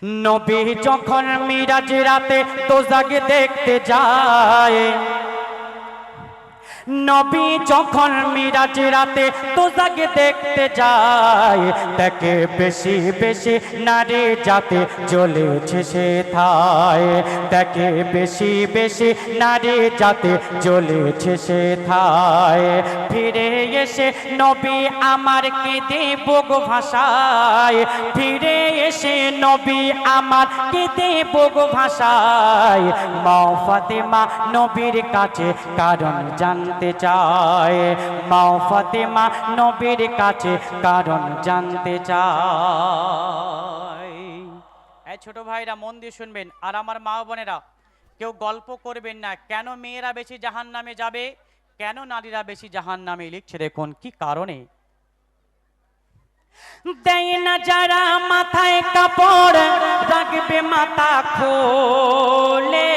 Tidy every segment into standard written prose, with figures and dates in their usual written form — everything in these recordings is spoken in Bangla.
নবী যখন মিরাজ রাতে দোজাখ দেখতে যায়, নবী যখন মিরাজ রাতে দোজাখ দেখতে যায়, তাকে বেশি বেশি নারী জাতে জ্বলেছে সেথায়, তাকে বেশি বেশি নারী জাতে জ্বলেছে সেথায়। ফিরে এসে নবী আমার কেঁদে বুক ভাষায়, ফিরে এসে নবী আমার কেঁদে বুক ভাষায়। মা ফাতেমা নবীর কাছে কারণ জানতে চায়, মা ফাতেমা নবীর কাছে কারণ জানতে চায়। এই ছোট ভাইরা মন দিয়ে শুনবেন, আর আমার মা বোনেরা কেউ গল্প করবেন না। কেন মেয়েরা বেশি জাহান্নামে যাবে, কেন নারীরা বেশি জাহান্নামে, লিখছে দেখুন কি কারণে। দেয় না যারা মাথায় কাপড়, রাখবে মাথা খোলে,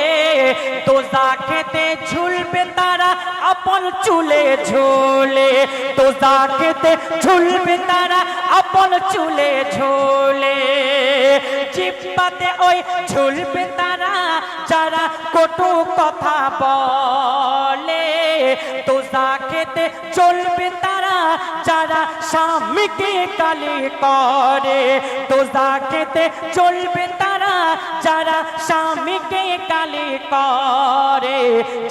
দোজাখেতে ঝুলবে তারা আপন চুলে ঝোলে, দোজাখেতে ঝুলবে তারা আপন চুলে ঝোলে। জিহ্বাতে ওই ঝুলবে তারা যারা কটু কথা বলে, দোজাখেতে চলবে তারা যারা স্বামীকে গালি করে, দোজাখেতে চলবে তারা যারা স্বামীকে গালি করে,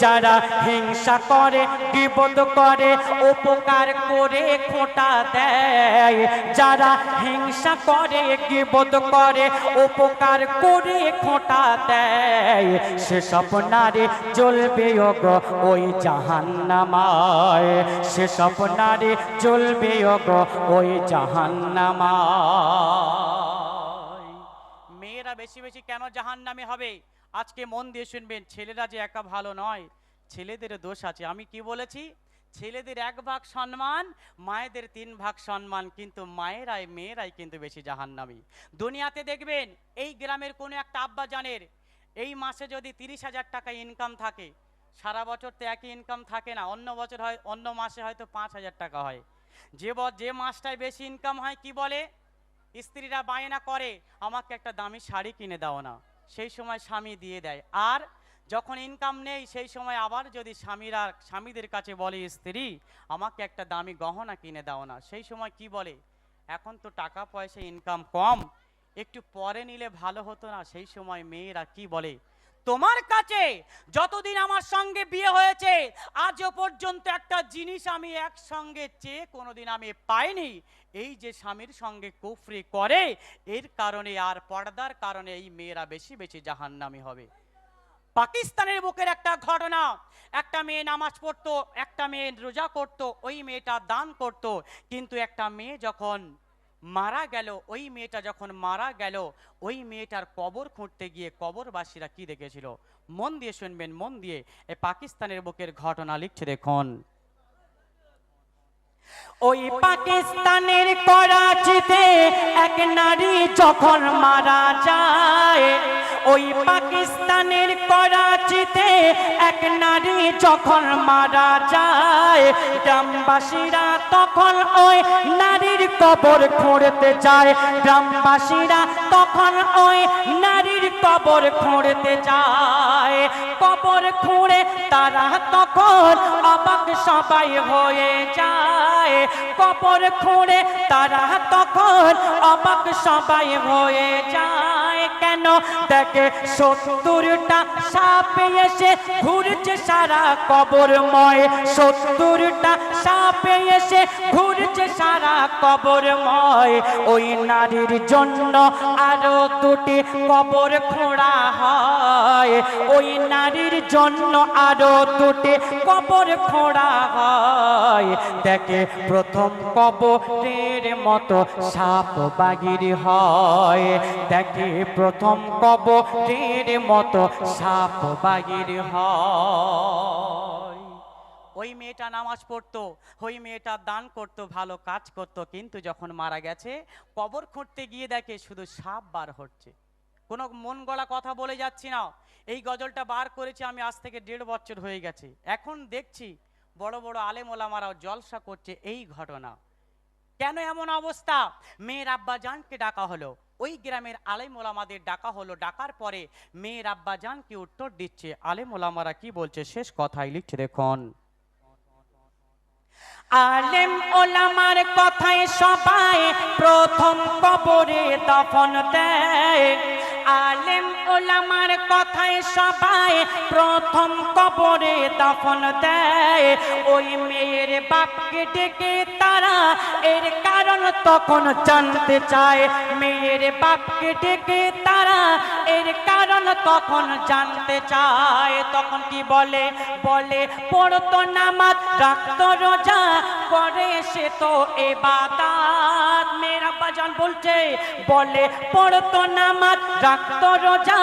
যারা হিংসা করে গীবত করে উপকার করে খোঁটা দেয়, যারা হিংসা করে গীবত করে উপকার করে খোঁটা দেয়, সেসব নারী জ্বলবে ওগো ওই জাহান্নামায়, সেসব নারী জ্বলবে ওগো ওই জাহান্নামায়। মেয়েরা বেশি বেশি কেন জাহান্নামে হবে, আজকে মন দিয়ে শুনবেন। ছেলেরা যে একা ভালো নয়, ছেলেদের দোষ আছে। আমি কি বলেছি, ছেলেদের 1 ভাগ সম্মান, মায়েদের 3 ভাগ সম্মান, কিন্তু মেয়েরাই কিন্তু বেশি জাহান্নামী। দুনিয়াতে দেখবেন এই গ্রামের কোনো একটা আব্বা জানের এই মাসে যদি 30,000 টাকা ইনকাম থাকে, সারা বছর তো একই ইনকাম থাকে না, অন্য বছর হয়, অন্য মাসে হয়তো 5,000 টাকা হয়। যে মাসটায় বেশি ইনকাম হয় কি বলে, স্ত্রীরা বায়না করে আমাকে একটা দামি শাড়ি কিনে দাও না, সেই সময় স্বামী দিয়ে দেয়। আর যখন ইনকাম নেই সেই সময় আবার যদি স্বামীদের কাছে বলে স্ত্রী আমাকে একটা দামি গহনা কিনে দাও না, সেই সময় কি বলে, এখন তো টাকা পয়সা ইনকাম কম, একটু পরে নিলে ভালো হতো না। সেই সময় মেয়েরা কি বলে, তোমার কাছে যতদিন আমার সঙ্গে বিয়ে হয়েছে আজও পর্যন্ত একটা জিনিস আমি একসঙ্গে চেয়ে কোনোদিন আমি পাইনি। এই যে স্বামীর সঙ্গে কুফরি করে, এর কারণে আর পর্দার কারণে এই মেয়েরা বেশি বেশি জাহান্নামী হবে। পাকিস্তানের বুকের একটা ঘটনা, একটা মেয়ে নামাজ পড়তো, একটা মেয়ে রোজা করতো, ওই মেয়েটা দান করতো, কিন্তু একটা মেয়ে যখন মারা গেল, ওই মেয়েটা যখন মারা গেল, ওই মেয়েটার কবর খুঁড়তে গিয়ে কবরবাসীরা কি দেখেছিল, মন দিয়ে শুনবেন, মন দিয়ে। এই পাকিস্তানের বুকের ঘটনা লিখছে দেখুন। ওই পাকিস্তানের করাচিতে এক নারী যখন মারা যায়, ওই পাকিস্তানের করাচিতে এক নারী যখন মারা যায়, গ্রামবাসীরা তখন ওই নারীর কবর খুঁড়তে যায়, গ্রামবাসীরা তখন ওই নারীর কবর খুঁড়তে যায়। কবর খুঁড়ে তারা তখন অবাক সবাই হয়ে যায়, কবর খুঁড়ে তারা তখন অবাক সবাই হয়ে যায়। কেন, দেখে 70টা সাপ এসে ঘুরছে সারা কবরময়, 70টা সাপ এসে ঘুরছে সারা কবরময়। ওই নারীর জন্য আরো 2টি কবর খোঁড়া হয়, ওই নারীর জন্য আরো 2টি কবর খোঁড়া হয়। দেখে প্রথম কবরের মতো সাপ বাগির হয়, দেখে প্রথম কবরের মতো সাপ বাগির হয়। ওই মেয়েটা নামাজ পড়তো, ওই মেয়েটা দান করতো, ভালো কাজ করতো, কিন্তু যখন মারা গেছে কবর খুঁড়তে গিয়ে দেখে শুধু সাপ বার হচ্ছে। কোনো মন গড়া কথা বলে যাচ্ছি না, এই গজলটা বার করেছি আমি আজ থেকে 1.5 বছর হয়ে গেছে। এখন দেখছি বড় বড় আলেম ওলামারাও জলসা করছে এই ঘটনা। কেন এমন অবস্থা, মেয়ের আব্বা জানকে ডাকা হলো, ওই গ্রামের আলেম ওলামাদের ডাকা হলো, ডাকার পরে মেয়ের আব্বাজান কি উত্তর দিচ্ছে, আলেম ওলামারা কি বলছে, শেষ কথাই লিখছে দেখুন। আলেম ওলামার কথায় সবাই প্রথম কবরে দাফন দেয়, আলেম ওলামার কথায় সবাই প্রথম কবরে দাফন দেয়। ওই মেয়ের বাপকে ডেকে তারা এর কারণ তখন জানতে চায়, মেয়ের বাপকে ডেকে তারা এর কারণ তখন জানতে চায়। তখন কি বলে, বলে পড়তো নামাজ রাখতো রোজা করে সে তো ইবাদত। মেয়ের আব্বাজান বলছে, বলে পড়তো নামাজ রাখতো রোজা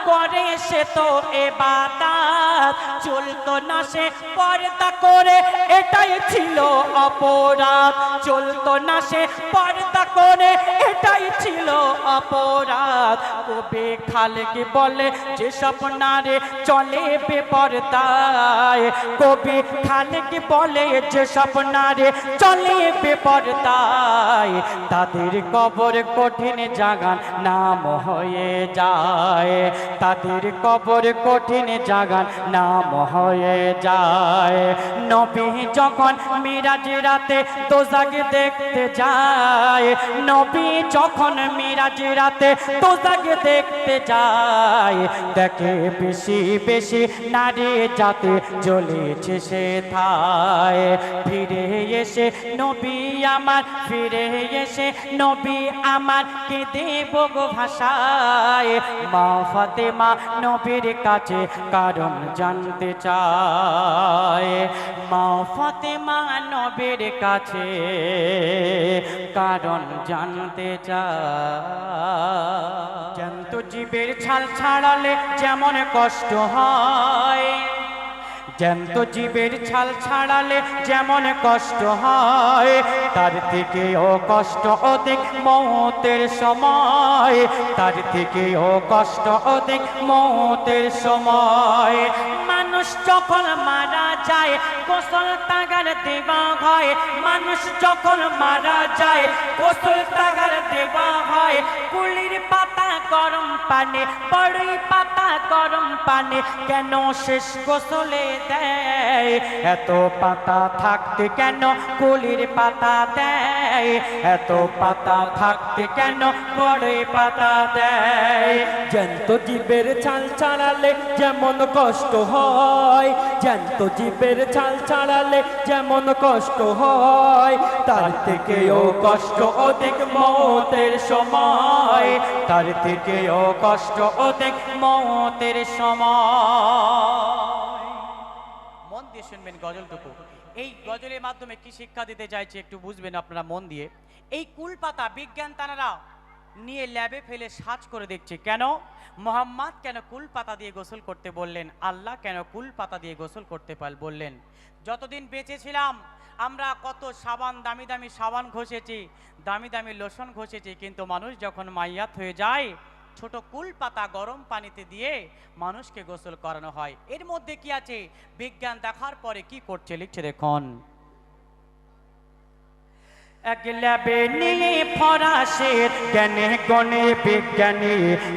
করে সে তো ইবাদত, চলতো না সে পর্দা করে এটাই ছিল অপরাধ, চলতো না সে পর্দা করে এটাই ছিল অপরাধ। কবি খালেক বলে যেসব নারী চলে বেপরদায়, কবি খালেক বলে যেসব নারী চলে বেপরদায়, তাদের কবর কঠিন জাগান নাম হয়ে যায়, তাদের কবর কঠিন জাগান নাম হয়ে যায়। নবী যখন মিরাজ রাতে দোজাখ দেখতে যায়, নবী যখন মিরাজ রাতে দোজাখ দেখতে যায়, দেখে বেশি বেশি নারী জাতে জ্বলেছে সে থায়। ফিরে এসে নবী আমার, ফিরে এসে নবী আমার কেঁদে বগো ভাষায়, মা ফাতেমা নবীর কাছে কারণ জানতে চায়, মা ফাতেমা নবীর কাছে কারণ জানতে চায়। জ্যান্ত জীবের ছাল ছাড়ালে যেমন কষ্ট হয়, জ্যান্ত জীবের ছাল ছাড়ালে যেমন কষ্ট হয়, তার থেকেও কষ্ট অধিক মৌতের সময়, তার থেকেও কষ্ট অধিক মৌতের সময়। মানুষ যখন মারা যায় গোসল তাগার দেওয়া হয়, মানুষ যখন মারা যায় গোসল তাগার দেওয়া হয়। কুলির পাতা গরম পানি, বড়ই পাতা গরম পানি কেন শেষ গোসলে দেয়, এত পাতা থাকতে কেন কুলির পাতা দেয়, এত পাতা থাকতে কেন বড়ই পাতা দেয়। জ্যান্ত জীবের ছাল ছাড়ালে যেমন কষ্ট হয়, জ্যান্ত জীবের ছাল ছাড়ালে যেমন কষ্ট হয়, তার থেকেও কষ্ট অধিক মৌতের সময়, তার থেকেও কষ্ট অধিক মৌতের সময়। মন দিয়ে শুনবেন গজলটুকু। এই গজলের মাধ্যমে কি শিক্ষা দিতে চাইছে একটু বুঝবেন আপনারা মন দিয়ে। এই কুল পাতা বিজ্ঞান তানারা নিয়ে ল্যাবে ফেলে সার্চ করে দেখছে, কেন মোহাম্মদ কেন কুল পাতা দিয়ে গোসল করতে বললেন, আল্লাহ কেন কুল পাতা দিয়ে গোসল করতে বললেন। যতদিন বেঁচে ছিলাম আমরা কত সাবান, দামি দামি সাবান ঘষেছি, দামি দামি লোশন ঘষেছি, কিন্তু মানুষ যখন মাইয়াত হয়ে যায় ছোট কুল পাতা গরম পানিতে দিয়ে মানুষকে গোসল করানো হয়। এর মধ্যে কি আছে বিজ্ঞান দেখার পরে কি করছে লিখছে দেখুন। এক ল্যাবে নিয়ে ফরাসের জ্ঞানে গণে বিজ্ঞানী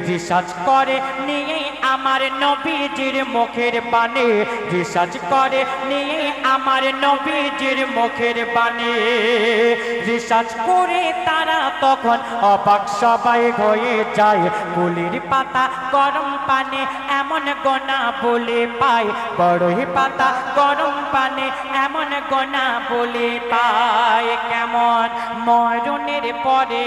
রিসার্চ করে নিয়ে আমার নবীজির মুখের বাণী, রিসার্চ করে নিয়ে আমার নবীজির মুখের বাণী। রিসার্চ করে তারা তখন অবাক সবাই হয়ে যায়, কুলির পাতা গরম পানি এমন গোনা বলে পায়, বড়ই পাতা গরম পানি এমন গোনা বলে পায়। কেমন মরণের পরে,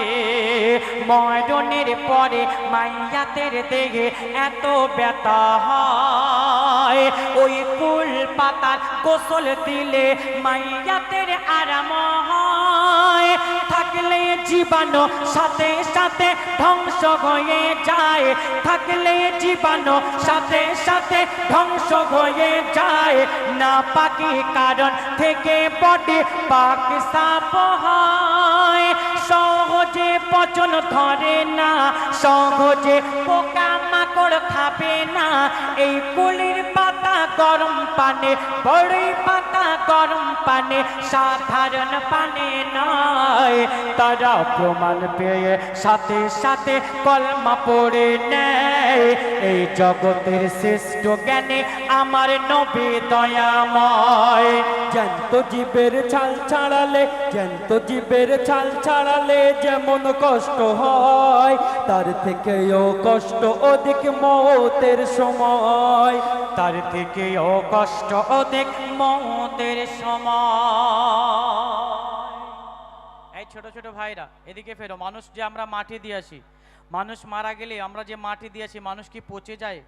মরণের পরে মাইয়াতের দেহে এত ব্যথা হয়, ওই কুল পাতার গোসল দিলে মাইয়াতের আরাম হয়। থাকলে জীবাণু সাথে সাথে ধ্বংস হয়ে যায়, থাকলে জীবাণু সাথে সাথে ধ্বংস হয়ে যায়। না পাকি কারণ থেকে বডি পাক সাপ হয়, সহজে পচন ধরে না, সহজে পোকা মাকড় খাবে না। এই কুলির পাতা গরম পানে, বড়ই পাতা গরম পানে, সাধারণ পানে নয়। তারা প্রমাণ পেয়ে সাথে সাথে কলমা পড়ে নেয়। এই জগতের শ্রেষ্ঠ জ্ঞানে আমার নবী দয়াময়। জ্যান্ত জীবের ছাল ছাড়ালে, জ্যান্ত জীবের ছাল ছাড়ালে যেমন কষ্ট হয়, তার থেকেও কষ্ট অধিক মওতের সময়। তার থেকেও কষ্ট অধিক মওতের সময়। এই ছোট ছোট ভাইরা এদিকে ফেরো। মানুষ যে আমরা মাটি দিয়ে আসি, মানুষ মারা গেলে আমরা যে মাটি দিয়ে আসি, মানুষ কি পচে যায়?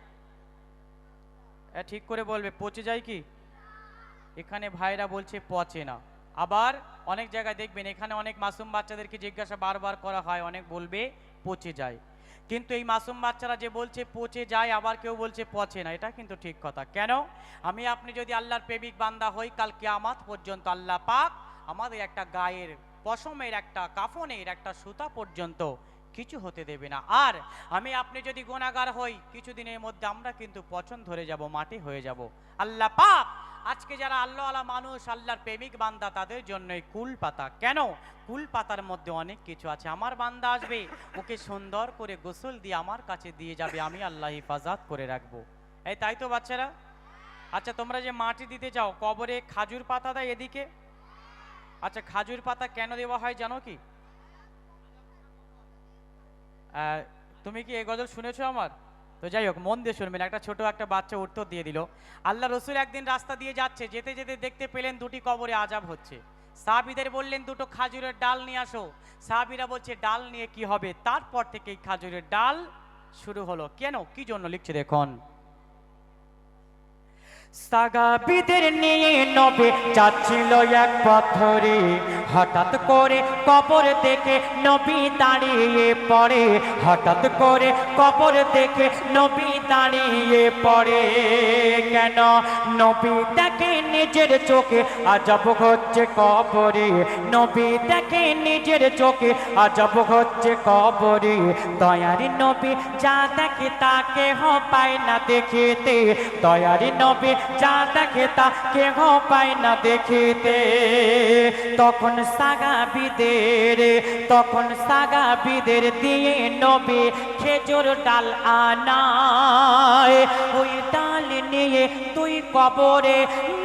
ঠিক করে বলবে, পচে যায় কি? এখানে ভাইরা বলছে পচে না। আবার অনেক জায়গায় দেখবেন এখানে অনেক মাসুম বাচ্চাদেরকে জিজ্ঞাসা বারবার করা হয়, অনেক বলবে পচে যায়। কিন্তু এই মাসুম বাচ্চারা যে বলছে পচে যায়, আবার কেউ বলছে পচে না, এটা কিন্তু ঠিক কথা। কেন? আমি আপনি যদি আল্লাহর প্রেমিক বান্দা হই, কাল কিয়ামত পর্যন্ত আল্লাহ পাক আমাদের একটা গায়ের পশমের, একটা কাফনের, একটা সুতা পর্যন্ত কিছু হতে দেবে না। আর আমি আপনি যদি গুনাহগার হই, কিছুদিনের মধ্যে আমরা কিন্তু পচন ধরে যাব, মাটি হয়ে যাব। আল্লাহ পাক আজকে যারা আল্লাহওয়ালা মানুষ, আল্লাহর প্রেমিক বান্দা, তাদের জন্যই কুল পাতা। কেন? কুল পাতার মধ্যে অনেক কিছু আছে। আমার বান্দা আসবে, ওকে সুন্দর করে গোসল দিয়ে আমার কাছে দিয়ে যাবে, আমি আল্লাহ হিফাজত করে রাখবো। এই তাই তো বাচ্চারা? আচ্ছা, তোমরা যে মাটি দিতে যাও, কবরে খাজুর পাতা দেয় এদিকে। আচ্ছা, খাজুর পাতা কেন দেওয়া হয় জানো কি? তুমি কি এই গজল শুনেছো আমার? তো যাই হোক, মন দিয়ে শুনবেন। একটা ছোট একটা বাচ্চা উত্তর দিয়ে দিল। আল্লাহ রসুল একদিন রাস্তা দিয়ে যাচ্ছে, যেতে যেতে দেখতে পেলেন দুটি কবরে আযাব হচ্ছে। সাহাবীদের বললেন দুটো খাজুরের ডাল নিয়ে আসো। সাহাবীরা বলছে ডাল নিয়ে কি হবে? তারপর থেকে এই খাজুরের ডাল শুরু হলো। কেন, কি জন্য লিখছে দেখুন। সাহাবীদের নিয়ে নবী যাচ্ছিল এক পথরে, হঠাৎ করে কবর দেখে নবী দাঁড়িয়ে পড়ে। হঠাৎ করে কবর দেখে নবী দাঁড়িয়ে পড়ে। কেন? নবী দেখে নিজের চোখে আযাব হচ্ছে কবরে। নবী দেখে নিজের চোখে আযাব হচ্ছে কবরে। দয়ার নবী যা দেখে তাকে পায় না দেখিতে। দয়ার নবী যা দেখে তা কেহ পায় না দেখিতে। তখন সাহাবীদের দিয়ে নবী খেজুর ডাল আনায়। ওই ডাল নিয়ে তুই কবরে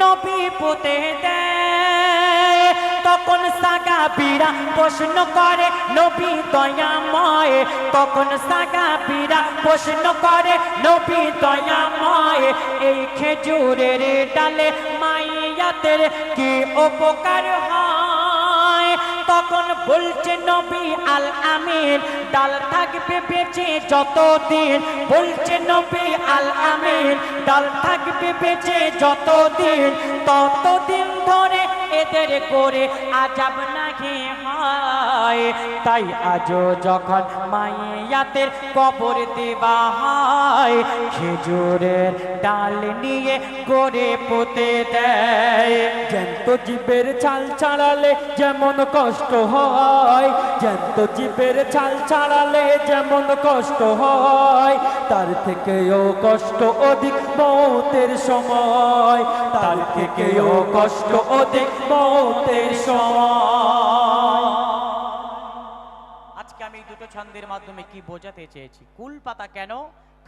নবী পুঁতে দেয়। তখন সাহাবীরা প্রশ্ন করে নবী দয়াময়। তখন সাহাবীরা প্রশ্ন করে নবী দয়াময়, এই খেজুরের ডালে মাইয়াতের কি উপকার হয়? তখন বলছে নবী আল আমিন, ডাল থাকবে বেঁচে যতদিন। বলছে নবী আল আমিন, ডাল থাকবে বেঁচে যতদিন, ততদিন ধরে এদের করে আযাব নাহি হয়। তাই আজও যখন মাইয়াতের কবর দেওয়া হয়, খেজুরের ডাল নিয়ে করে পুঁতে দেয়। জ্যান্ত জীবের ছাল ছাড়ালে যেমন কষ্ট হয়, জ্যান্ত জীবের ছাল ছাড়ালে যেমন কষ্ট হয়, তার থেকেও কষ্ট অধিক মওতের সময়। তার থেকেও কষ্ট অধিক মওতের সময়। আজকে আমি দুটো ছন্দের মাধ্যমে কি বোঝাতে চেয়েছি, কুল পাতা কেন,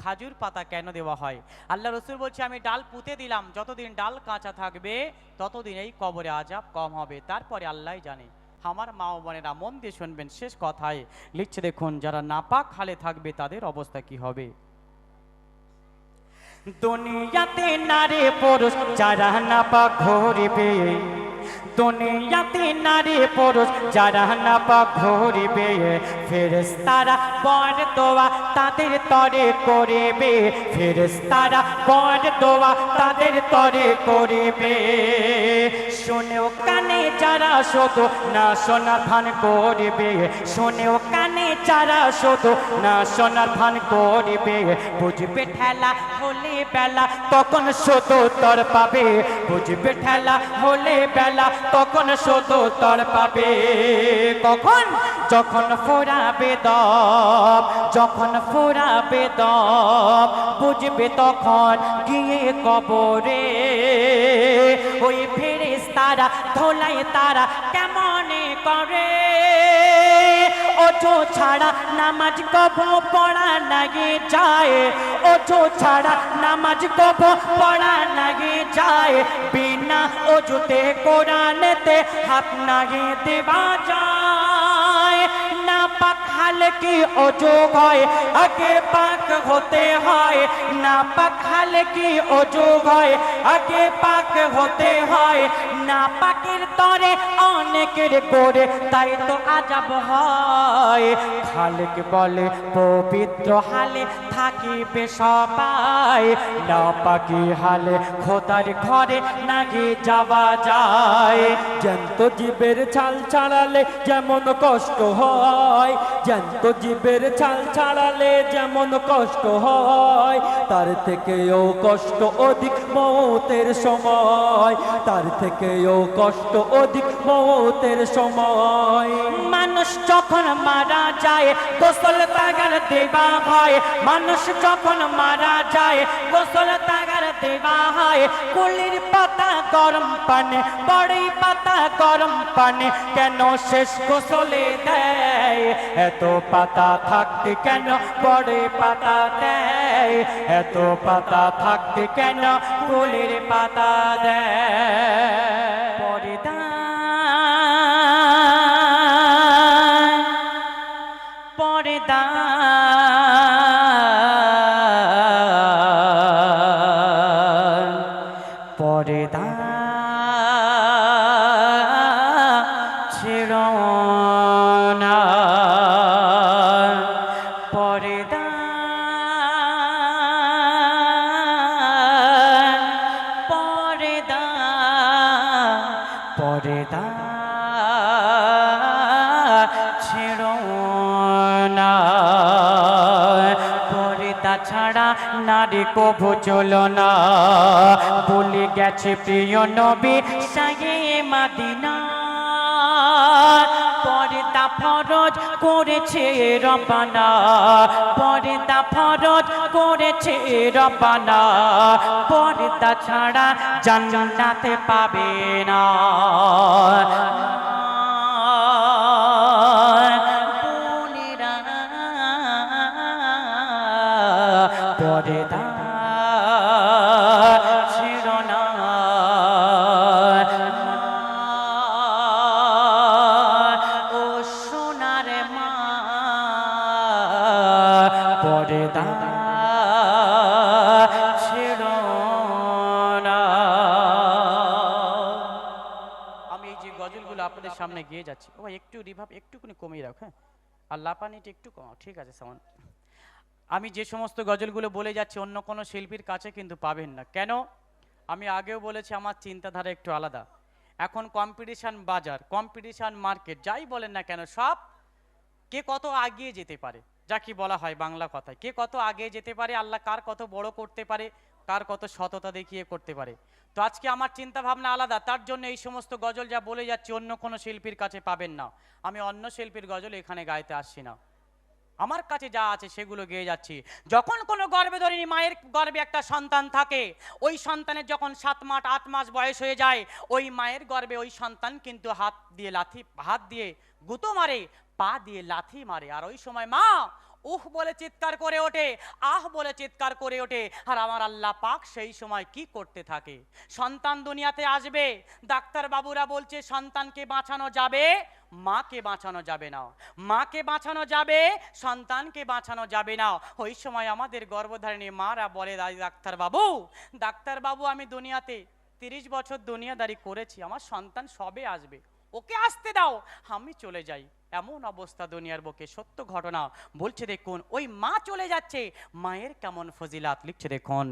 খাজুর পাতা কেন দেওয়া হয়। আল্লাহ রসুল বলছে আমি ডাল পুঁতে দিলাম, যতদিন ডাল কাঁচা থাকবে ততদিন এই কবরে আযাব কম হবে, তারপরে আল্লাহ জানে। আমার মা ও বোনেরা মন দিয়ে শুনবেন, শেষ কথায় লিখছে দেখুন, যারা নাপাক হালে থাকবে তাদের অবস্থা কি হবে। দুনিয়াতে নারী পুরুষ যারা নাপাক ঘুরবে, দুনিয়াতে নারী পুরুষ যারা নাপাক ঘুরবে, ফেরেশতারা বর দোয়া তাদের তরে করিবে। ফেরেশতারা বর দোয়া তাদের তরে করিবে। শোনেও কানে যারা শুধু না শোনা ভান করবে, শোনেও কানে যারা শুধু না শোনার ভান করিবে, বুঝবে ঠেলা হলে বেলা তখন শুধু তর পাবে, বুঝবে ঠেলা হলে বেলা তখন শুধু তর পাবে। কখন? যখন ফোরাবে দম, যখন ফোরাবে দম, বুঝবে তখন গিয়ে কবরে। ওই ফেরেশতারা ধোলাই তারা কেমনে করে, ওজো ছাড়া নামাজ কবো পড়া লাগে যায়, ওজো ছাড়া নামাজ কবো পড়া লাগে যায়, বিনা ওজুতে কোরআনেতে হাত নাগে দেওয়া যায়। না পাক হালে কি ওজু হয়, আগে পাক হতে হয়, না পাক হালে কি ওজু হয়, আগে পাক হতে হয়। না পাকের তরে অনেকের করে তাই তো আজাব হয়। খালেক বলে পবিত্র হালে থাকিবে সবাই, না পাকি হালে খোদার ঘরে নাকি যাওয়া যায়। জ্যান্ত জীবের ছাল ছাড়ালে যেমন কষ্ট হয়, জ্যান্ত জীবের ছাল ছাড়ালে যেমন কষ্ট হয়, তার থেকেও কষ্ট অধিক মৌতের সময়, তার থেকেও কষ্ট অধিক মৌতের সময়। মানুষ যখন মারা যায় গোসল তাগার দেবা হয়, মানুষ যখন মারা যায় গোসল তাগার দেবা হয়। কুলির পাতা গরম পানি, বড়ই পাতা গরম পানি, কেন শেষ গোসলে দেয়? এত পাতা থাকতে কেন বড়ে পাতা দেয়? এত পাতা থাকতে কেন কুলির পাতা দেয়? পর্দা পর্দা পর্দা ছেড়ো না, পর্দা পর্দা পর্দা ছেড়ো না। পর্দা ছাড়া নারী কবু চলো না, বলে গেছে প্রিয় নবী শাহে মদিনা। পর্দা ফরজ করেছে রব্বানা, পর্দা ফরজ করেছে রব্বানা, পর্দা ছাড়া জান্নাতে পাবে না। বোনেরা পর্দা ছেড়ো না, ও সোনার মা পর্দা ছেড়ো না। আমি এই যে গজলগুলো আপনাদের সামনে গিয়ে যাচ্ছি, ও একটু রিভাব একটুখানি কমিয়ে রাখ, হ্যাঁ, আর লাপানিটা একটু কমাও, ঠিক আছে সামান। আমি যে সমস্ত গজলগুলো বলে যাচ্ছি অন্য কোনো শিল্পীর কাছে কিন্তু পাবেন না। কেন? আমি আগেও বলেছি আমার চিন্তাধারা একটু আলাদা। এখন কম্পিটিশান বাজার, কম্পিটিশান মার্কেট, যাই বলেন না কেন, সব কে কত আগিয়ে যেতে পারে, যা কি বলা হয় বাংলা কথায়, কে কত আগিয়ে যেতে পারে, আল্লাহ কার কত বড় করতে পারে, কার কত সততা দেখিয়ে করতে পারে। তো আজকে আমার চিন্তা ভাবনা আলাদা, তার জন্য এই সমস্ত গজল যা বলে যাচ্ছি অন্য কোনো শিল্পীর কাছে পাবেন না। আমি অন্য শিল্পীর গজল এখানে গাইতে আসছি না, আমার কাছে যা আছে সেগুলো গেয়ে যাচ্ছি। যখন কোনো গর্ভধারিণী মায়ের গর্ভে একটা সন্তান থাকে, ওই সন্তানের যখন 7 মাস 8 মাস বয়স হয়ে যায়, ওই মায়ের গর্ভে ওই সন্তান কিন্তু হাত দিয়ে গুঁতো মারে, পা দিয়ে লাথি মারে, আর ওই সময় মা উহ বলে চিৎকার করে ওঠে, আহ বলে চিৎকার করে ওঠে। আর আমার আল্লাহ পাক সেই সময় কি করতে থাকে? সন্তান দুনিয়াতে আসবে, ডাক্তার বাবুরা বলছে সন্তানকে বাঁচানো যাবে, মাকে বাঁচানো যাবে না, মাকে বাঁচানো যাবে, সন্তানকে বাঁচানো যাবে না। ওই সময় আমাদের গর্ভধারিণী মারা বলে, ডাক্তার বাবু আমি দুনিয়াতে 30 বছর দুনিয়াদারি করেছি, আমার সন্তান সবে আসবে, ওকে আসতে দাও, আমি চলে যাই। এমন অবস্থা দুনিয়ার বুকে, সত্য ঘটনা বলছে দেখুন। ওই মা চলে যাচ্ছে, মায়ের কেমন ফজিলাত লিখছে দেখুন।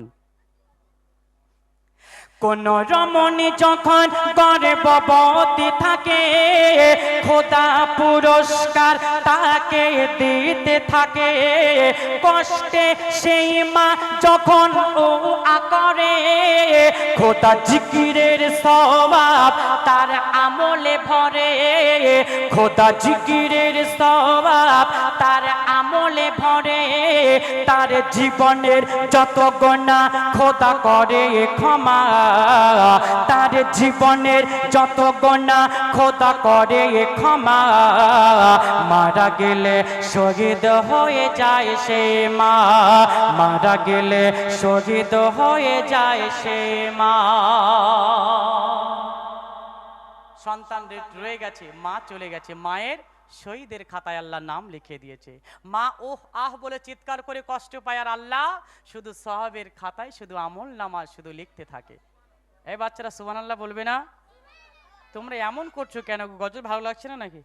কোন রমণী যখন গর্ভবতী থাকে খোদা পুরস্কার তাকে দিতে থাকে। কষ্টে সেই মা যখন ও করে খোদা জিকিরের সওয়াব তার আমলে ভরে। খোদা জিকিরের সওয়াব তার আমলে ভরে। তার জীবনের যত গুনাহ খোদা করে ক্ষমা। তার জীবনের যত গুনাহ খোদা করে ক্ষমা। মারা গেলে শহীদ হয়ে যায় সে মা। মারা গেলে শহীদ হয়ে যায় সে মা। সন্তান রয়ে গেছে, মা চলে গেছে, মায়ের শহীদের খাতায় আল্লাহ নাম লিখে দিয়েছে। মা ওহ আহ বলে চিৎকার করে কষ্ট পায়, আর আল্লাহ শুধু সওয়াবের খাতায় শুধু আমল নামা শুধু লিখতে থাকে। এই বাচ্চারা সুবহানাল্লাহ বলবে না? তোমরা এমন করছো কেন? গজল ভালো লাগছে না নাকি?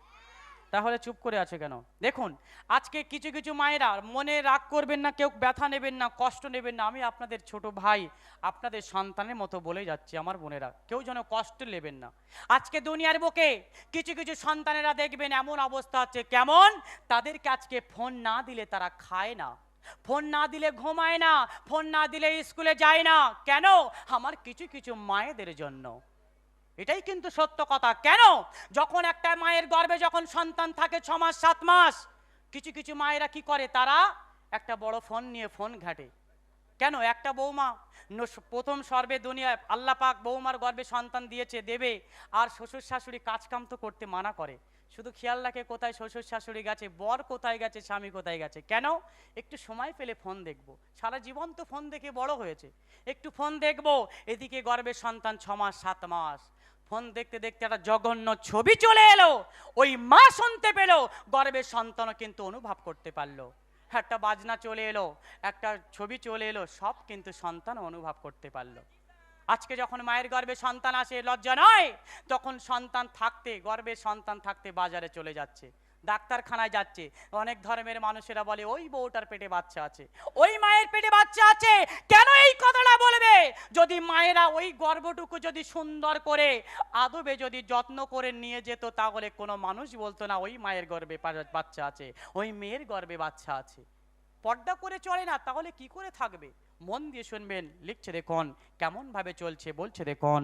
তাহলে চুপ করে আছো কেন? দেখুন, আজকে কিছু কিছু মায়েরা মনে রাগ করবেন না, কেউ ব্যথা নেবেন না, কষ্ট নেবেন না। আমি আপনাদের ছোট ভাই, আপনাদের সন্তানের মতো বলে যাচ্ছি, আমার বোনেরা কেউ যেন কষ্ট নেবেন না। আজকে দুনিয়ার বুকে কিছু কিছু সন্তানেরা দেখবেন এমন অবস্থা হচ্ছে, কেমন তাদেরকে আজকে ফোন না দিলে তারা খায় না, ফোন না দিলে ঘুমায় না, ফোন না দিলে স্কুলে যায় না। কেন? আমার কিছু কিছু মায়েদের জন্য। এটাই কিন্তু সত্য কথা। কেন? যখন একটা মায়ের গর্ভে যখন সন্তান থাকে 6 মাস 7 মাস, কিছু কিছু মায়েরা কি করে, তারা একটা বড় ফোন নিয়ে ফোন ঘাটে। কেন? একটা বৌমা প্রথম সর্বে দুনিয়ায় আল্লাহ পাক বৌমার গর্ভে সন্তান দিয়েছে, দেবে, আর শ্বশুর শাশুড়ি কাজকাম তো করতে মানা করে। শুধু খেয়াল রাখে কোথায় শ্বশুর শাশুড়ি গেছে, বর কোথায় গেছে, স্বামী কোথায় গেছে। কেন? একটু সময় পেলে ফোন দেখবো, সারা জীবন তো ফোন দেখে বড় হয়েছে, একটু ফোন দেখবো। এদিকে গর্ভে সন্তান 6 মাস 7 মাস, ফোন দেখতে দেখতে একটা জঘন্য ছবি চলে এলো। ওই মা শুনতে পেল, গর্ভের সন্তানও কিন্তু অনুভব করতে পারলো। একটা বাজনা চলে এলো, একটা ছবি চলে এলো, সব কিন্তু সন্তান অনুভব করতে পারলো। আজকে যখন মায়ের গর্ভে সন্তান আসে, লজ্জা নয়, তখন সন্তান থাকতে, গর্ভে সন্তান থাকতে বাজারে চলে যাচ্ছে, ডাক্তারখানায় যাচ্ছে। অনেক ধর্মের মানুষেরা বলে ওই বউটার পেটে বাচ্চা আছে, ওই মায়ের পেটে বাচ্চা আছে। কেন এই কথাটা বলবে? যদি মায়েরা ওই গর্ভটুকু যদি সুন্দর করে আদবে যদি যত্ন করে নিয়ে যেত, তাহলে কোনো মানুষ বলতো না ওই মায়ের গর্ভে বাচ্চা আছে, ওই মেয়ের গর্ভে বাচ্চা আছে। পর্দা করে চলে না, তাহলে কি করে থাকবে? মন দিয়ে শুনবেন, লিখছে দেখুন কেমন ভাবে চলছে, বলছে দেখুন।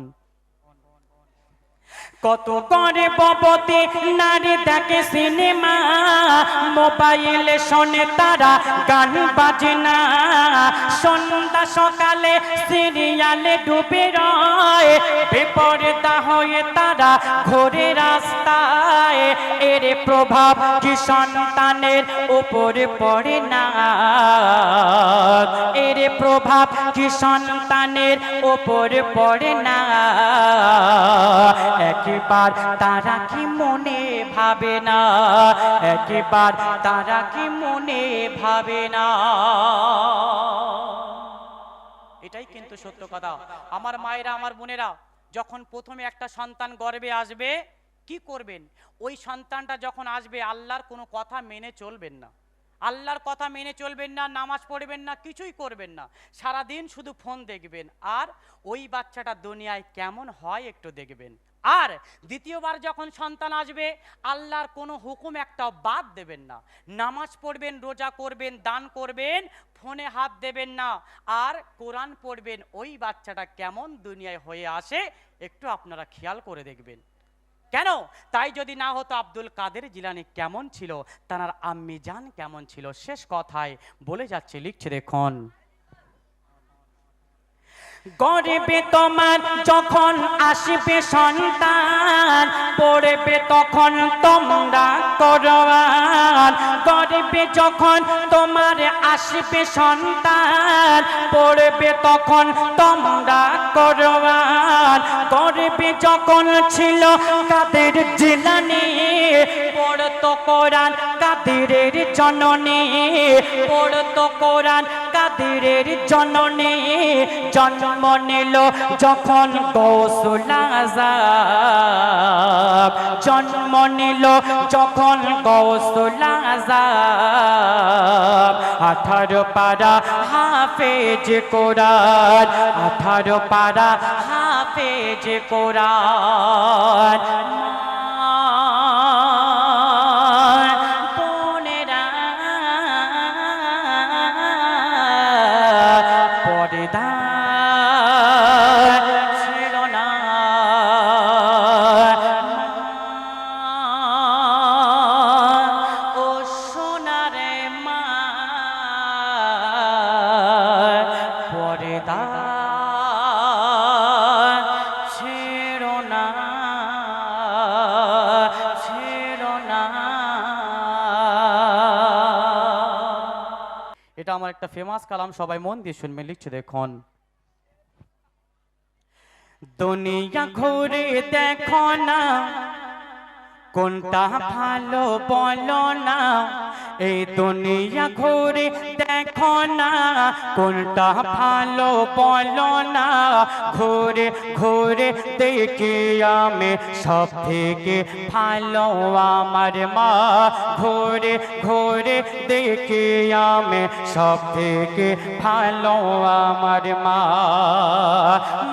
কত করে ববতে নারী দেখে সিনেমা, মোবাইলে শোনে তারা গান বাজনা, সন্ধ্যা সকালে সিরিয়ালে ডুবে রয়, বেপরদা হয়ে তারা ঘোরে রাস্তায়। এর প্রভাব কি সন্তানের উপরে পড়ে না? এর প্রভাব কি সন্তানের উপরে পড়ে না? একবার তারা কি মনে ভাবে না? একবার তারা কি মনে ভাবে না? এটাই কিন্তু সত্য কথা। আমার মায়েরা, আমার বোনেরা, যখন প্রথমে একটা সন্তান গর্ভে আসবে, কি করবেন? ওই সন্তানটা যখন আসবে, আল্লাহর কোনো কথা মেনে চলবেন না, আল্লাহর কথা মেনে চলবেন না, নামাজ পড়বেন না, কিছুই করবেন না, সারাদিন শুধু ফোন দেখবেন। আর ওই বাচ্চাটা দুনিয়ায় কেমন হয় একটু দেখবেন। আর দ্বিতীয়বার যখন সন্তান আসবে, আল্লাহর কোনো হুকুম একটাও বাদ দেবেন না, নামাজ পড়বেন, রোজা করবেন, দান করবেন, ফোনে হাত দেবেন না, আর কোরআন পড়বেন। ওই বাচ্চাটা কেমন দুনিয়ায় হয়ে আসে একটু আপনারা খেয়াল করে দেখবেন। কেন? তাই যদি না হতো, আব্দুল কাদের জিলানী কেমন ছিল, তার আম্মি জান কেমন ছিল, শেষ কথায় বলে যাচ্ছে, লিখছে দেখুন। গর্ভে তোমার যখন আসবে সন্তান, পড়বে তখন তোমরা কোরআন। গর্ভে যখন তোমার আসবে সন্তান, পড়বে তখন তোমরা কোরআন। গর্ভে যখন ছিল কাদের জিলানী, পড়তো কোরআন কাদিরের জননী, পড়তো কোরআন কাদিরের জননী, জন্ম নিল যখন গৌসুল আযম, জন্ম নিল যখন গৌসুল আযম, 18 পারা হাফেজ কোরআন, 18 পারা হাফেজ কোরআন। বোনেরা পর্দা ছিল না, ও সোনারে মা পর্দা ছিল না, ছিল না। এটা আমার একটা ফেমাস কালাম, সবাই মন দিয়ে শুনবেন, লিখছে দেখুন। দুনিয়া ঘুরে দেখো না, কোনটা ভালো বলো না, এই দুনিয়া ঘুরে দেখো না, কোনটা ভালো বলো না, ঘুরে ঘুরে দেখি আমি সব থেকে ভালো আমার মা, ঘুরে ঘুরে দেখি আমি সব থেকে ভালো আমার মা।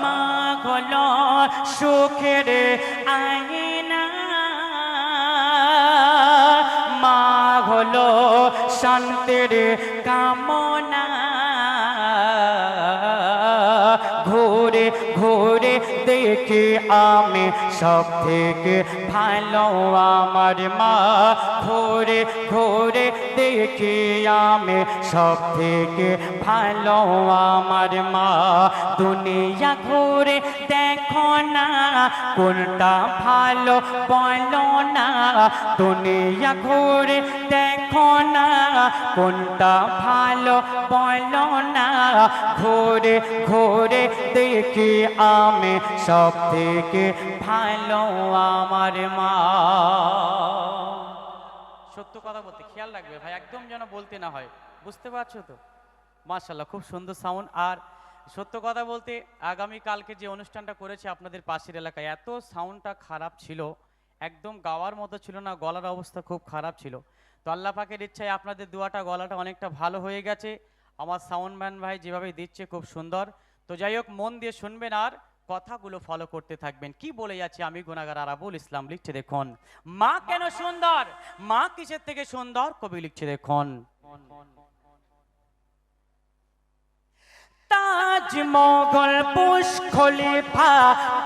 মা হলো সুখের আয়না, মা হলো শান্তির কামনা, ঘুরে ঘুরে দেখি আমি সব থেকে ভালো আমার মা, ঘুরে ঘুরে দেখি আমি সব থেকে ভালো আমার মা। দুনিয়া ঘুরে দেখো না, কোনটা ভালো বলো না, দুনিয়া ঘুরে দেখো না, কোনটা ভালো বলো না, ঘুরে ঘুরে দেখি আমি সব থেকে ভালো আমার মা। সত্য কথা বলতে খেয়াল রাখবে ভাই, একদম যেন বলতে না হয়, বুঝতে পারছো তো? মাশাআল্লাহ, খুব সুন্দর সাউন্ড। আর সত্য কথা বলতে আগামী কালকে যে অনুষ্ঠানটা করেছে আপনাদের পাশের এলাকায়, এত সাউন্ডটা খারাপ ছিল, একদম গাওয়ার মতো ছিল না, গলার অবস্থা খুব খারাপ ছিল। তো আল্লাহ পাকের ইচ্ছায় আপনাদের দুয়াটা গলাটা অনেকটা ভালো হয়ে গেছে, আমার সাউন্ডম্যান ভাই যেভাবে দিচ্ছে খুব সুন্দর। তো যাই হোক, মন দিয়ে শুনবেন আর কথাগুলো ফলো করতে থাকবেন। কি বলে যাচ্ছে আমি গুনাহগার আরাবুল ইসলাম, লিখছে দেখুন। মা কেন সুন্দর, মা কিসের থেকে সুন্দর, কবি লিখছে দেখুন। তাজ মোগল বুশ খলিফা,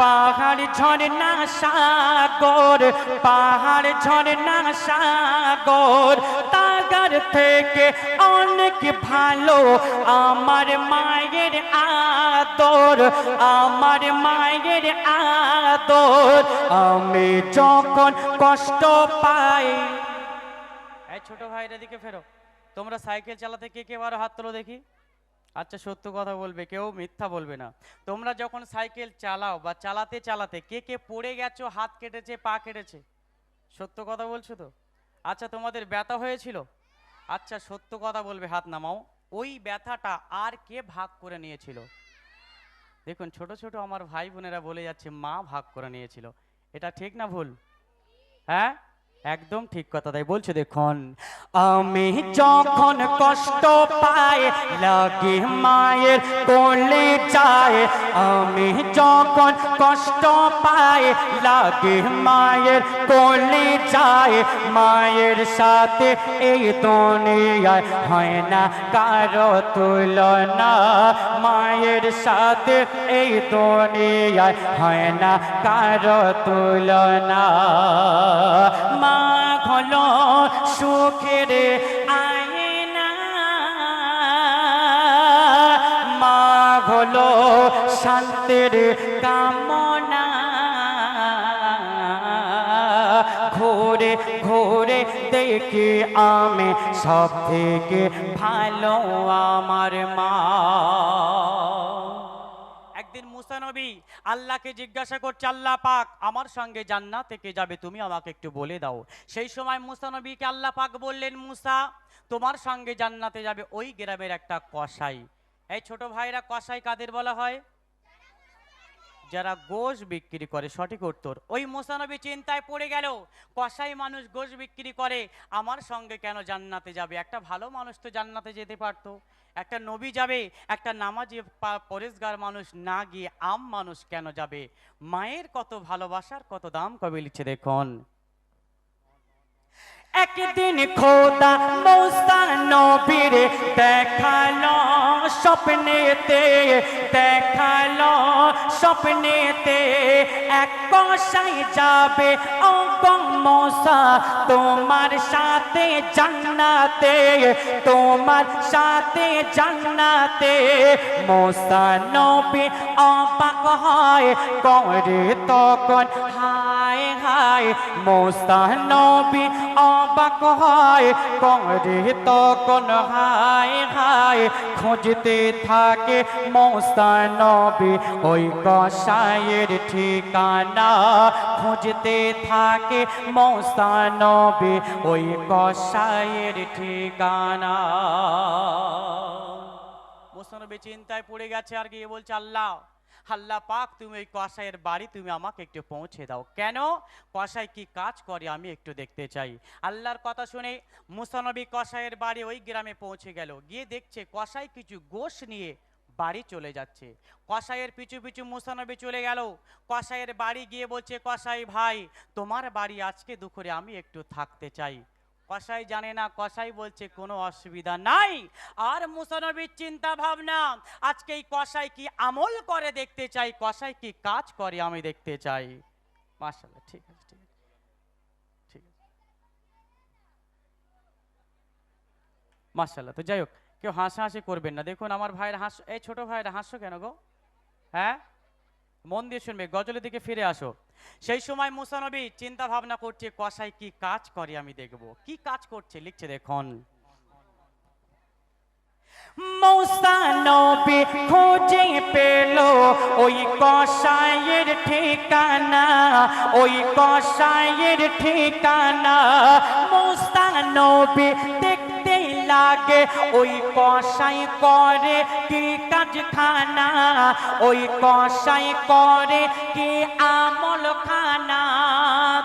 পাহাড় ঝরনা সাগর, পাহাড় ঝরনা সাগর, তাগার থেকে অনেক ভালো আমার মায়ের আদর, আমার মায়ের আদর। আমি যখন কষ্ট পাই, এই ছোট ভাইরা দিকে ফেরো, তোমরা সাইকেল চালাতে কে কে বারো হাত তোলো দেখি। আচ্ছা সত্য কথা বলবে, কেউ মিথ্যা বলবে না। তোমরা যখন সাইকেল চালাও বা চালাতে চালাতে কে কে পড়ে গেছো, হাত কেটেছে, পা কেটেছে? সত্য কথা বলছো তো? আচ্ছা তোমাদের ব্যথা হয়েছিল? আচ্ছা সত্য কথা বলবে, হাত নামাও। ওই ব্যথাটা আর কে ভাগ করে নিয়েছিল? দেখুন ছোট ছোট আমার ভাই বোনেরা বলে যাচ্ছে মা ভাগ করে নিয়েছিল। এটা ঠিক না ভুল? হ্যাঁ একদম ঠিক কথা, তাই বলছে দেখুন। আমি যখন কষ্ট পাই লাগে মায়ের কোলে যায়, আমি যখন কষ্ট পাই লাগে মায়ের কোলে যায়, মায়ের সাথে এই দুনিয়ায় হয় না কারো তুলনা, মায়ের সাথে এই দুনিয়ায় হয় না কারো তুলনা। মা হলো সুখের আয়না, মা হলো শান্তির কামনা, ঘুরে ঘুরে দেখি আমি সব থেকে ভালো আমার মা। একদিন মুসা নবী আল্লাহকে জিজ্ঞাসা করছে, আল্লাহ পাক আমার সঙ্গে জান্নাতে কে যাবে তুমি আমাকে একটু বলে দাও। সেই সময় মুসা নবীকে আল্লাহ পাক বললেন, মুসা তোমার সঙ্গে জান্নাতে যাবে ওই গ্রামের একটা কসাই। এই ছোট ভাইরা, কসাই কাদের বলা হয়? যারা গোশ বিক্রি করে। সঠিক উত্তর। ওই মুসা নবী চিন্তায় পড়ে গেল, কসাই মানুষ গোশ বিক্রি করে, আমার সঙ্গে কেন জান্নাতে যাবে? একটা ভালো মানুষ তো জান্নাতে যেতে পারতো, একটা নবী যাবে, একটা নামাজি পরেশগার মানুষ না গিয়ে আম মানুষ কেন যাবে? মায়ের কত ভালোবাসার কত দাম কবে লিখছে দেখুন। একদিন খোদা মুসা নবীর দেখালো স্বপ্নেতে, দেখালো স্বপ্নেতে এক কসাই যাবে ও গো মুসা তোমার সাথে জান্নাতে, তোমার সাথে জান্নাতে। মুসা নবী অবাক হয় করে তখন, হায় হায়। মুসা নবী অবাক হয় করে তখন, হায় হায়। খুঁজতে থাকে মুসা নবী ওই কসাইয়ের ঠিকানা, খুঁজতে থাকে মুসা নবী ওই কসাইয়ের ঠিকানা। মুসা নবী চিন্তায় পড়ে গেছে, আর গিয়ে বলছে, আল্লাহ আল্লাহ পাক তুমি ওই কসাইয়ের বাড়ি তুমি আমাকে একটু পৌঁছে দাও। কেন? কসাই কি কাজ করে আমি একটু দেখতে চাই। আল্লাহর কথা শুনে মুসা নবী কসাইয়ের বাড়ি ওই গ্রামে পৌঁছে গেল। গিয়ে দেখছে কসাই কিছু গোশ নিয়ে বাড়ি চলে যাচ্ছে। কসাইয়ের পিছু পিছু মুসা নবী চলে গেল। কসাইয়ের বাড়ি গিয়ে বলছে, কসাই ভাই তোমার বাড়ি আজকে দুপুরে আমি একটু থাকতে চাই। কসাই জানে না, কসাই বলছে কোনো অসুবিধা নাই। আর মুসা নবীর চিন্তা ভাবনা, আজকে এই কসাই কি আমল করে দেখতে চাই, কসাই কি কাজ করে আমি দেখতে চাই। মাশাআল্লাহ, ঠিক আছে ঠিক আছে ঠিক আছে মাশাআল্লাহ। তো যাই হোক, কেউ হাসাহাসি করবেন না। দেখুন আমার ভাইয়ের হাস, এই ছোট ভাইয়ের হাসো কেন গো? হ্যাঁ, মন দিয়ে শুনবে, গজলের দিকে ফিরে আসো। সেই সময় মুসা নবী চিন্তা ভাবনা করছে, কসাই কি কাজ করে আমি দেখব। কি কাজ করছে লিখছে দেখুন। মুসা নবী খুঁজে পেল ওই কসাইয়ের ঠিকানা, ওই কসাইয়ের ঠিকানা। মুসা নবী দেখতে লাগে ওই কসাই করে কি কাজখানা, ওই কসাই করে কি আমল খানা।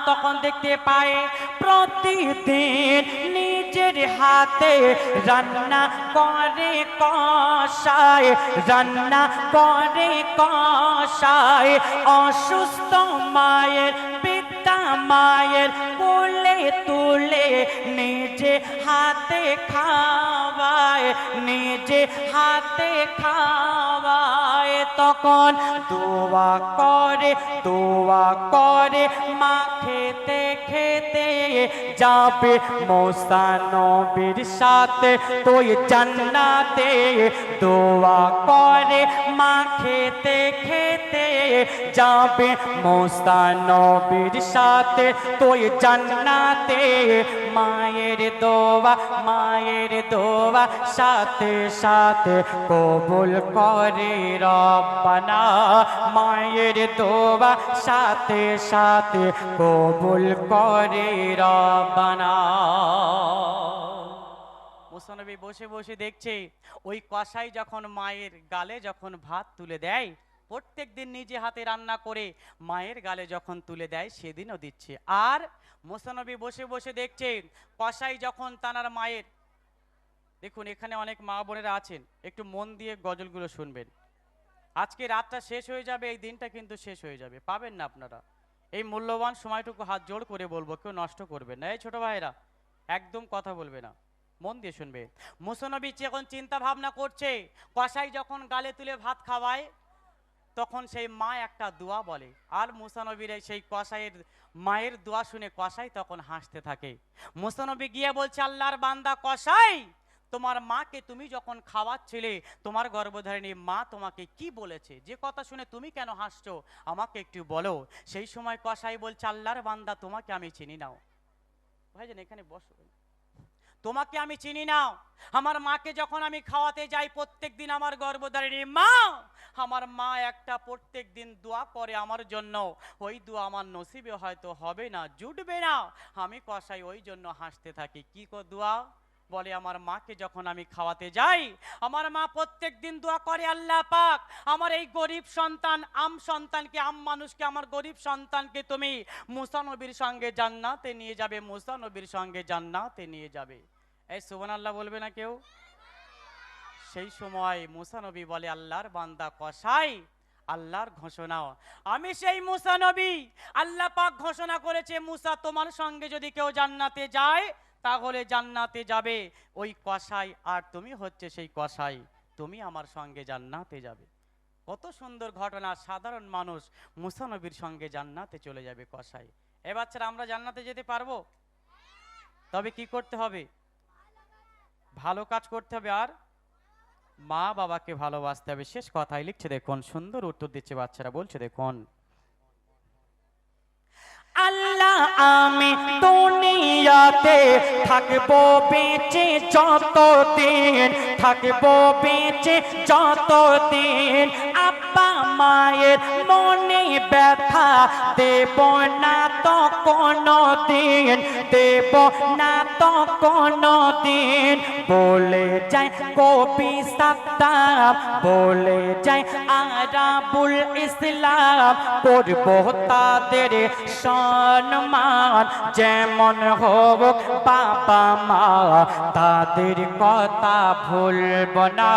তখন দেখতে পায় প্রতিদিন নিজের হাতে রান্না করে কসাই, রান্না করে কসাই। অসুস্থ মায়ের পিতা মায়ের কোলে তুলে নিজে হাতে খাওয়ায়, নিজে হাতে খাওয়ায়। তখন দোয়া করে, দোয়া করে মা খেতে খেতে যাবে মুসা নবীর সাথে তুই জান্নাতে। দোয়া করে মা খেতে খেতে যাবে মুসা নবীর সাথে তুই জান্নাতে। মায়ের দোয়া, মায়ের দোয়া সাথে সাথে কবুল করে রব্বানা। মায়ের দোয়া সাথে সাথে কবুল করে রব্বানা। মুসা নবী বসে বসে দেখছে ওই কসাই যখন মায়ের গালে যখন ভাত তুলে দেয়, প্রত্যেক দিন নিজে হাতে রান্না করে মায়ের গালে যখন তুলে দেয় সেদিনও দিচ্ছে। আর মুসা নবী বসে বসে দেখছে কসাই যখন তানার মায়ের, দেখুন এখানে অনেক মা বোনেরা আছেন, একটু মন দিয়ে গজলগুলো শুনবেন। আজকে রাতটা শেষ হয়ে যাবে, এই দিনটা কিন্তু শেষ হয়ে যাবে, পাবেন না আপনারা। এই মূল্যবান সময়টুকু হাত জোড় করে বলবো, কেউ নষ্ট করবেন না। এই ছোট ভাইরা একদম কথা বলবে না, মন দিয়ে শুনবে। মুসা নবী যখন চিন্তা ভাবনা করছে, কসাই যখন গালে তুলে ভাত খাওয়ায় তখন সেই মা একটা দোয়া বলে, আর মুসা নবীর সেই কসাইয়ের মায়ের দোয়া শুনে কসাই তখন হাসতে থাকে। মুসা নবী গিয়ে বলছে, আল্লাহর বান্দা কসাই, তোমার মাকে তুমি যখন খাওয়াচ্ছিলে তোমার গর্ভধারিণী মা তোমাকে কি বলেছে, যে কথা শুনে তুমি কেন হাসছো আমাকে একটু বলো। সেই সময় কসাই বলছে, আল্লাহর বান্দা তোমাকে আমি চিনি নাও। ভাইজান এখানে বসো, তোমাকে আমি চিনি না। আমার মাকে যখন আমি খাওয়াতে যাই প্রত্যেক দিন আমার গর্ভধারিণী মা আমার মা একটা প্রত্যেক দিন দোয়া করে আমার জন্য, ওই দোয়া আমার নসিবে হয়তো হবে না, জুটবে না। আমি কসাই ওই জন্য হাসতে থাকি। কি দোয়া বলে, আমার মাকে যখন আমি খাওয়াতে যাই, আমার মা প্রত্যেক দিন দোয়া করে, আল্লাহ পাক আমার এই গরিব সন্তান, সন্তানকে, মানুষকে, আমার গরিব সন্তানকে তুমি মুসা নবীর সঙ্গে জান্নাতে নিয়ে যাবে, মুসা নবীর সঙ্গে জান্নাতে নিয়ে যাবে। এই সুবহানাল্লাহ বলবে না কেউ? সেই সময় মুসা নবী বলে, আল্লাহর বান্দা কসাই, আল্লাহর ঘোষণা, আমি সেই মুসা নবী। আল্লাহ পাক ঘোষণা করেছে, মুসা তোমার সঙ্গে যদি কেউ জান্নাতে যায় তাহলে জান্নাতে যাবে ওই কসাই, আর তুমি হচ্ছে সেই কসাই, তুমি আমার সঙ্গে জান্নাতে যাবে। কত সুন্দর ঘটনা, সাধারণ মানুষ মুসা নবীর সঙ্গে জান্নাতে চলে যাবে কসাই। এ বাচ্চারা, আমরা জান্নাতে যেতে পারবো? তবে কি করতে হবে? ভালো কাজ করতে হবে, আর মা বাবাকে ভালোবাসতে হবে। শেষ কথাই লিখছে দেখুন, সুন্দর উত্তর দিচ্ছে বাচ্চারা, বলছে দেখুন, আল্লাহ আমি দুনিয়াতে থাকবো বেঁচে যতদিন, থাকবো বেঁচে যতদিন, আব্বা মায়ের মনে ব্যথা দেব না তো কোনো দিন, দেব না তো কোনো দিন। বলে যায় কবি সাদ্দাম, বলে যায় আরাবুল ইসলাম, করবো তাদের সম্মান যেমন হোক বাবা মা, তাদের কথা ভুলব না,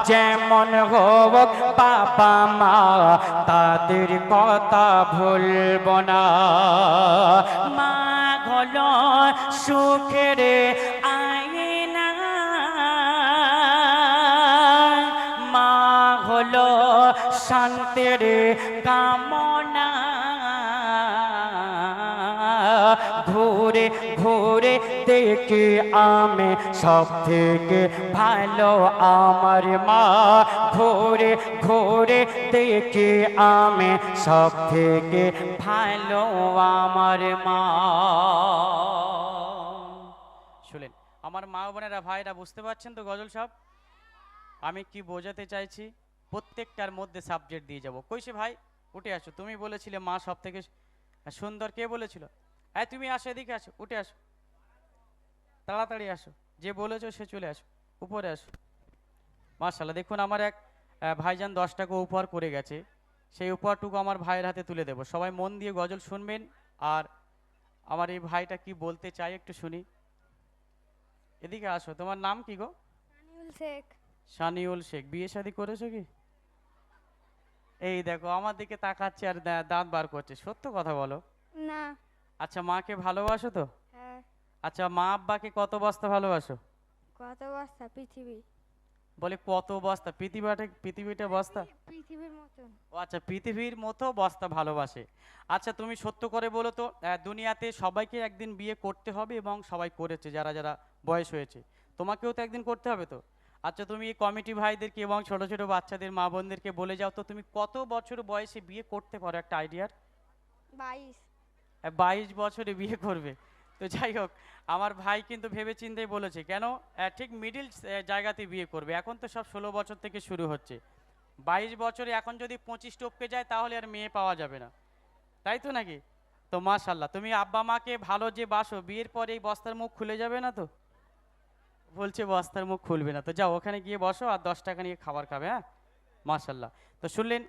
যেমন হোক বাবা মা, তাদের কথা ভুলব না। মা হলো সুখের আয়না, মা হলো শান্তির কামনা, ঘুরে ঘুরে দেখি আমি সব থেকে ভালো আমার মা, ঘুরে ঘুরে দেখি আমি সব থেকে ভালো আমার মা। শুনেন আমার মা বোনেরা, ভাইরা, বুঝতে পারছেন তো গজল সাহেব আমি কি বোঝাতে চাইছি? প্রত্যেকটার মধ্যে সাবজেক্ট দিয়ে যাব। কইছে ভাই উঠে আসো, তুমি বলেছিলে মা সব থেকে সুন্দর, কে বলেছিল? এই তুমি আসো, এদিকে আসো, উঠে আসো, তাড়াতাড়ি আসো, যে বলেছো সে চলে আসো, উপরে আসো। মাশাআল্লাহ, দেখুন আমার এক ভাইজান 10 টাকা উপহার করে গেছে, সেই উপহারটুকু আমার ভাইয়ের হাতে তুলে দেব। সবাই মন দিয়ে গজল শুনবেন, আর আমার এই ভাইটা কি বলতে চাই একটু শুনি। এদিকে আসো, তোমার নাম কি গো? সানিউল শেখ। শানিউল শেখ। বিয়ে শাদী করেছো কি? এই দেখো আমার দিকে তাকাচ্ছে আর দাঁত বার করছে, সত্য কথা বলো। না। আচ্ছা, মাকে ভালোবাসো তো? হ্যাঁ। আচ্ছা, মা আব্বাকে কত বস্তা ভালোবাসো? কত বস্তা পৃথিবী? বলে কত বস্তা? পৃথিবীটা বস্তা? পৃথিবীর মতন। ও আচ্ছা, পৃথিবীর মতো বস্তা ভালোবাসে। আচ্ছা, তুমি সত্য করে বলো তো, দুনিয়াতে সবাইকে একদিন বিয়ে করতে হবে এবং সবাই করেছে, যারা যারা বয়স হয়েছে, তোমাকেও তো একদিন করতে হবে তো। আচ্ছা, তুমি এই কমিটি ভাইদেরকে এবং ছোট ছোট বাচ্চাদের মা বোনদেরকে বলে যাও তো, তুমি কত বছর বয়সে বিয়ে করতে পারো, একটা আইডিয়ার? 22। 22 বছরে বিয়ে করবে। তো যাই হোক, আমার ভাই কিন্তু ভেবে চিন্তেই বলেছে, কেন ঠিক মিডিল জায়গাতে বিয়ে করবে। এখন তো সব 16 বছর থেকে শুরু হচ্ছে, 22 বছরে এখন যদি 25 টপকে যায় তাহলে আর মেয়ে পাওয়া যাবে না, তাই তো নাকি? তো মাশাল্লাহ, তুমি আব্বা মাকে ভালো যে বাসো, বিয়ের পরে এই বস্তার মুখ খুলে যাবে না তো? বলছে বস্তার মুখ খুলবে না। তো যাও, ওখানে গিয়ে বসো আর 10 টাকা নিয়ে খাবার খাবে। হ্যাঁ, মাশাল্লাহ। তো শুনলেন